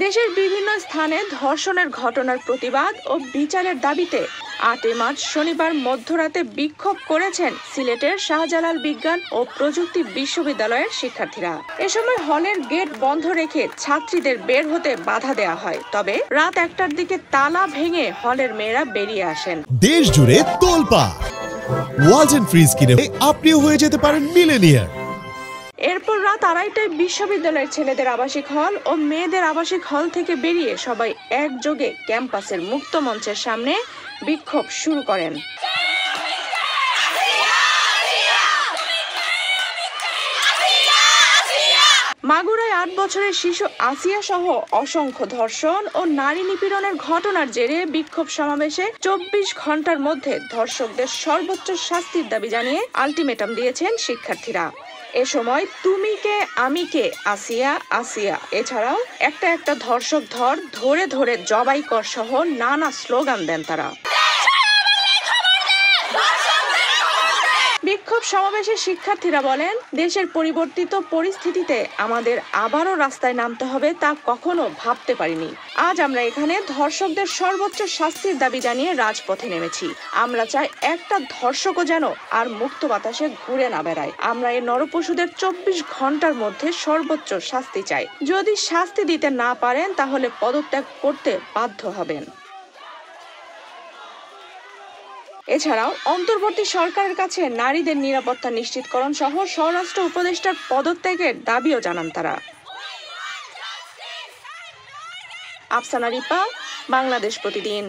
দেশের বিভিন্ন স্থানে ধর্ষণের ঘটনার প্রতিবাদ ও বিচারের দাবিতে ৮ মার্চ শনিবার মধ্যরাতে বিক্ষোভ করেছেন সিলেটের শাহজালাল বিজ্ঞান ও প্রযুক্তি বিশ্ববিদ্যালয়ের শিক্ষার্থীরা। এ সময় হলের গেট বন্ধ রেখে ছাত্রীদের বের হতে বাধা দেওয়া হয়। তবে রাত ১টার দিকে তালা ভেঙে হলের মেয়েরা বেরিয়ে আসেন। দেশ জুড়ে তোলপাড় ওয়ালটন ফ্রিজ কিনে আপনিও হয়ে যেতে পারেন মিলেনিয়ার। এরপর রাত ২:৩০টায় বিশ্ববিদ্যালয়ের ছেলেদের আবাসিক হল ও মেয়েদের আবাসিক হল থেকে বেরিয়ে সবাই একযোগে ক্যাম্পাসের মুক্ত মঞ্চের সামনে বিক্ষোভ শুরু করেন। মাগুরায় ৮ বছরের শিশু আসিয়া সহ অসংখ্য ধর্ষণ ও নারী নিপীড়নের ঘটনার জেরে বিক্ষোভ সমাবেশে ২৪ ঘন্টার মধ্যে ধর্ষকদের সর্বোচ্চ শাস্তির দাবি জানিয়ে আলটিমেটাম দিয়েছেন শিক্ষার্থীরা। এ সময় তুমি কে আমি কে আসিয়া আসিয়া এছাড়াও একটা ধর্ষক ধরে ধরে জবাই কর সহ নানা স্লোগান দেন তারা। বিক্ষোভ সমাবেশে শিক্ষার্থীরা বলেন, দেশের পরিবর্তিত পরিস্থিতিতে আমাদের আবারও রাস্তায় নামতে হবে তা কখনো ভাবতে পারিনি। আজ আমরা এখানে ধর্ষকদের সর্বোচ্চ শাস্তির দাবি জানিয়ে রাজপথে নেমেছি। আমরা চাই একটা ধর্ষকও যেন আর মুক্ত বাতাসে ঘুরে না বেড়ায়। আমরা এই নরপশুদের ২৪ ঘন্টার মধ্যে সর্বোচ্চ শাস্তি চাই। যদি শাস্তি দিতে না পারেন তাহলে পদত্যাগ করতে বাধ্য হবেন। এছাড়াও অন্তর্বর্তী সরকারের কাছে নারীদের নিরাপত্তা নিশ্চিতকরণ সহ স্বরাষ্ট্র উপদেষ্টার পদত্যাগের দাবিও জানান তারা। আফসানা রিপা, বাংলাদেশ প্রতিদিন।